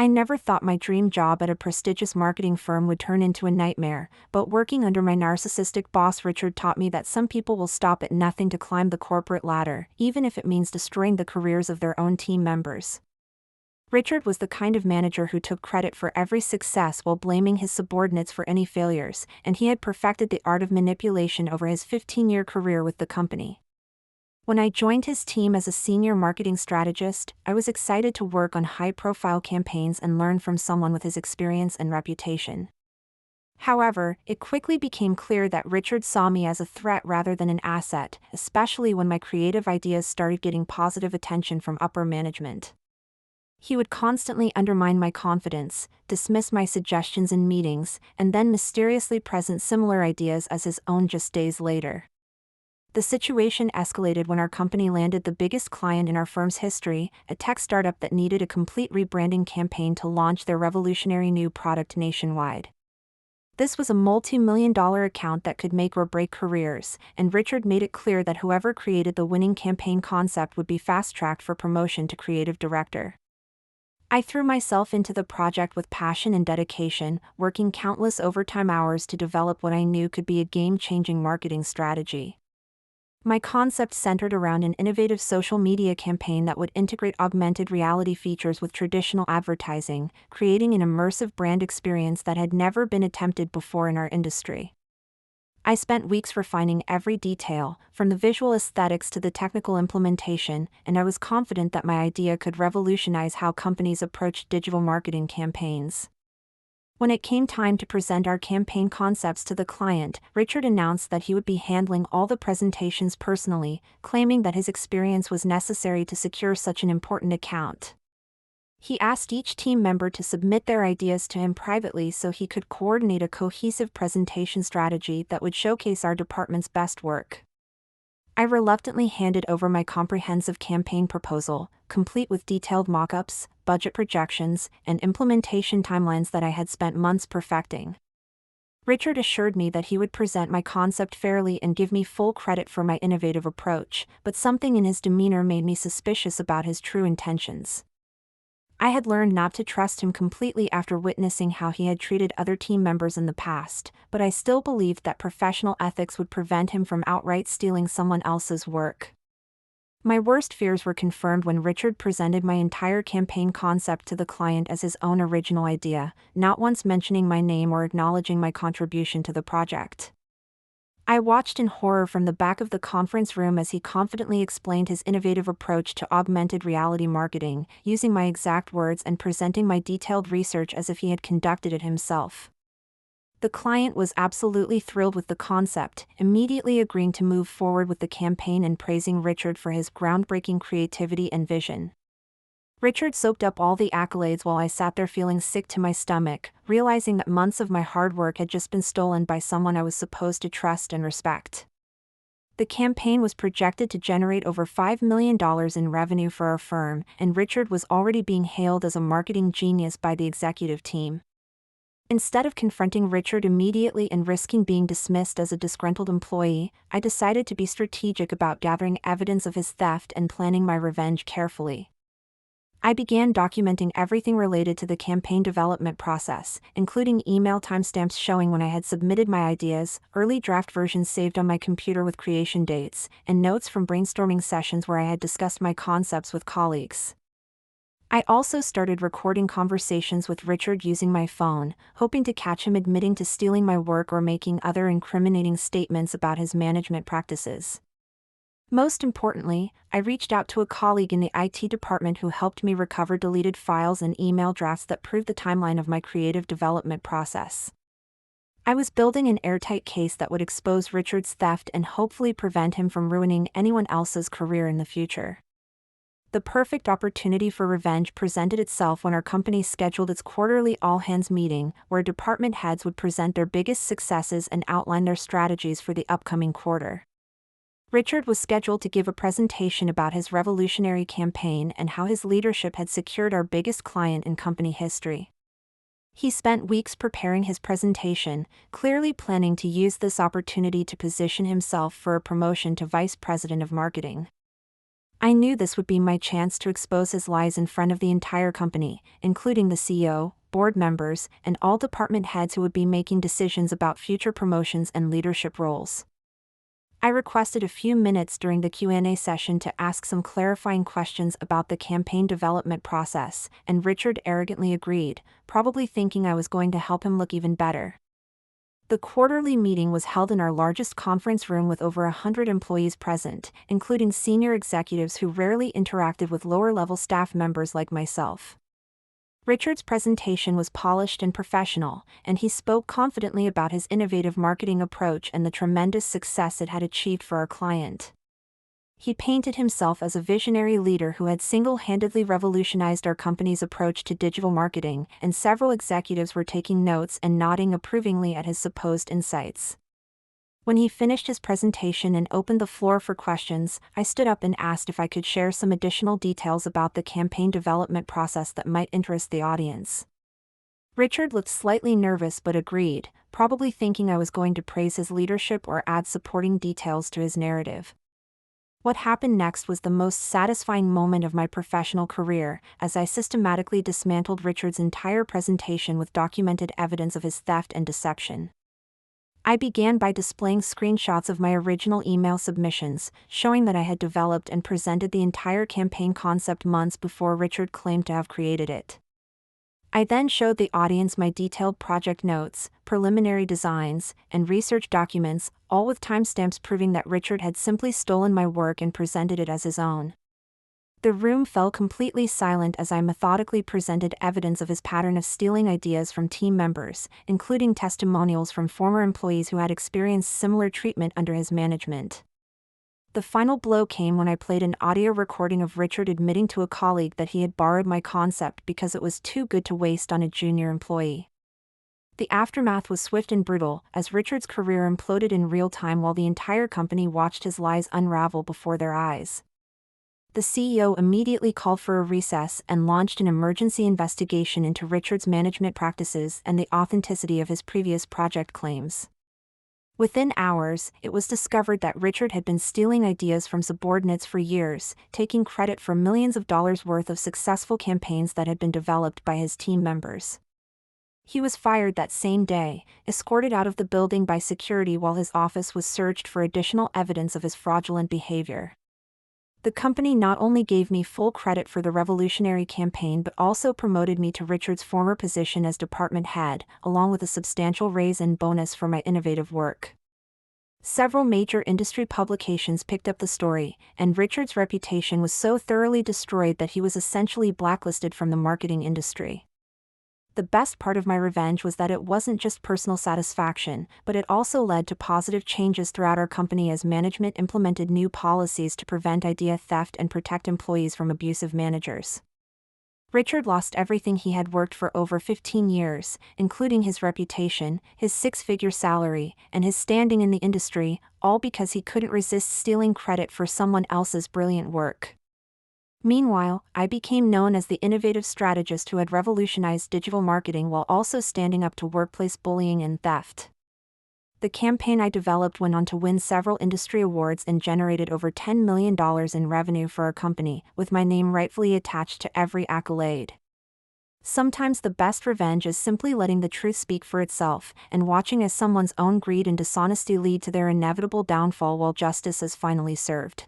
I never thought my dream job at a prestigious marketing firm would turn into a nightmare, but working under my narcissistic boss Richard taught me that some people will stop at nothing to climb the corporate ladder, even if it means destroying the careers of their own team members. Richard was the kind of manager who took credit for every success while blaming his subordinates for any failures, and he had perfected the art of manipulation over his 15-year career with the company. When I joined his team as a senior marketing strategist, I was excited to work on high-profile campaigns and learn from someone with his experience and reputation. However, it quickly became clear that Richard saw me as a threat rather than an asset, especially when my creative ideas started getting positive attention from upper management. He would constantly undermine my confidence, dismiss my suggestions in meetings, and then mysteriously present similar ideas as his own just days later. The situation escalated when our company landed the biggest client in our firm's history, a tech startup that needed a complete rebranding campaign to launch their revolutionary new product nationwide. This was a multi-million-dollar account that could make or break careers, and Richard made it clear that whoever created the winning campaign concept would be fast-tracked for promotion to creative director. I threw myself into the project with passion and dedication, working countless overtime hours to develop what I knew could be a game-changing marketing strategy. My concept centered around an innovative social media campaign that would integrate augmented reality features with traditional advertising, creating an immersive brand experience that had never been attempted before in our industry. I spent weeks refining every detail, from the visual aesthetics to the technical implementation, and I was confident that my idea could revolutionize how companies approach digital marketing campaigns. When it came time to present our campaign concepts to the client, Richard announced that he would be handling all the presentations personally, claiming that his experience was necessary to secure such an important account. He asked each team member to submit their ideas to him privately so he could coordinate a cohesive presentation strategy that would showcase our department's best work. I reluctantly handed over my comprehensive campaign proposal, complete with detailed mock-ups, budget projections, and implementation timelines that I had spent months perfecting. Richard assured me that he would present my concept fairly and give me full credit for my innovative approach, but something in his demeanor made me suspicious about his true intentions. I had learned not to trust him completely after witnessing how he had treated other team members in the past, but I still believed that professional ethics would prevent him from outright stealing someone else's work. My worst fears were confirmed when Richard presented my entire campaign concept to the client as his own original idea, not once mentioning my name or acknowledging my contribution to the project. I watched in horror from the back of the conference room as he confidently explained his innovative approach to augmented reality marketing, using my exact words and presenting my detailed research as if he had conducted it himself. The client was absolutely thrilled with the concept, immediately agreeing to move forward with the campaign and praising Richard for his groundbreaking creativity and vision. Richard soaked up all the accolades while I sat there feeling sick to my stomach, realizing that months of my hard work had just been stolen by someone I was supposed to trust and respect. The campaign was projected to generate over $5 million in revenue for our firm, and Richard was already being hailed as a marketing genius by the executive team. Instead of confronting Richard immediately and risking being dismissed as a disgruntled employee, I decided to be strategic about gathering evidence of his theft and planning my revenge carefully. I began documenting everything related to the campaign development process, including email timestamps showing when I had submitted my ideas, early draft versions saved on my computer with creation dates, and notes from brainstorming sessions where I had discussed my concepts with colleagues. I also started recording conversations with Richard using my phone, hoping to catch him admitting to stealing my work or making other incriminating statements about his management practices. Most importantly, I reached out to a colleague in the IT department who helped me recover deleted files and email drafts that proved the timeline of my creative development process. I was building an airtight case that would expose Richard's theft and hopefully prevent him from ruining anyone else's career in the future. The perfect opportunity for revenge presented itself when our company scheduled its quarterly all-hands meeting, where department heads would present their biggest successes and outline their strategies for the upcoming quarter. Richard was scheduled to give a presentation about his revolutionary campaign and how his leadership had secured our biggest client in company history. He spent weeks preparing his presentation, clearly planning to use this opportunity to position himself for a promotion to Vice President of Marketing. I knew this would be my chance to expose his lies in front of the entire company, including the CEO, board members, and all department heads who would be making decisions about future promotions and leadership roles. I requested a few minutes during the Q&A session to ask some clarifying questions about the campaign development process, and Richard arrogantly agreed, probably thinking I was going to help him look even better. The quarterly meeting was held in our largest conference room with over 100 employees present, including senior executives who rarely interacted with lower-level staff members like myself. Richard's presentation was polished and professional, and he spoke confidently about his innovative marketing approach and the tremendous success it had achieved for our client. He painted himself as a visionary leader who had single-handedly revolutionized our company's approach to digital marketing, and several executives were taking notes and nodding approvingly at his supposed insights. When he finished his presentation and opened the floor for questions, I stood up and asked if I could share some additional details about the campaign development process that might interest the audience. Richard looked slightly nervous but agreed, probably thinking I was going to praise his leadership or add supporting details to his narrative. What happened next was the most satisfying moment of my professional career, as I systematically dismantled Richard's entire presentation with documented evidence of his theft and deception. I began by displaying screenshots of my original email submissions, showing that I had developed and presented the entire campaign concept months before Richard claimed to have created it. I then showed the audience my detailed project notes, preliminary designs, and research documents, all with timestamps proving that Richard had simply stolen my work and presented it as his own. The room fell completely silent as I methodically presented evidence of his pattern of stealing ideas from team members, including testimonials from former employees who had experienced similar treatment under his management. The final blow came when I played an audio recording of Richard admitting to a colleague that he had borrowed my concept because it was too good to waste on a junior employee. The aftermath was swift and brutal, as Richard's career imploded in real time while the entire company watched his lies unravel before their eyes. The CEO immediately called for a recess and launched an emergency investigation into Richard's management practices and the authenticity of his previous project claims. Within hours, it was discovered that Richard had been stealing ideas from subordinates for years, taking credit for millions of dollars worth of successful campaigns that had been developed by his team members. He was fired that same day, escorted out of the building by security while his office was searched for additional evidence of his fraudulent behavior. The company not only gave me full credit for the revolutionary campaign but also promoted me to Richard's former position as department head, along with a substantial raise and bonus for my innovative work. Several major industry publications picked up the story, and Richard's reputation was so thoroughly destroyed that he was essentially blacklisted from the marketing industry. The best part of my revenge was that it wasn't just personal satisfaction, but it also led to positive changes throughout our company as management implemented new policies to prevent idea theft and protect employees from abusive managers. Richard lost everything he had worked for over 15 years, including his reputation, his six-figure salary, and his standing in the industry, all because he couldn't resist stealing credit for someone else's brilliant work. Meanwhile, I became known as the innovative strategist who had revolutionized digital marketing while also standing up to workplace bullying and theft. The campaign I developed went on to win several industry awards and generated over $10 million in revenue for our company, with my name rightfully attached to every accolade. Sometimes the best revenge is simply letting the truth speak for itself, and watching as someone's own greed and dishonesty lead to their inevitable downfall while justice is finally served.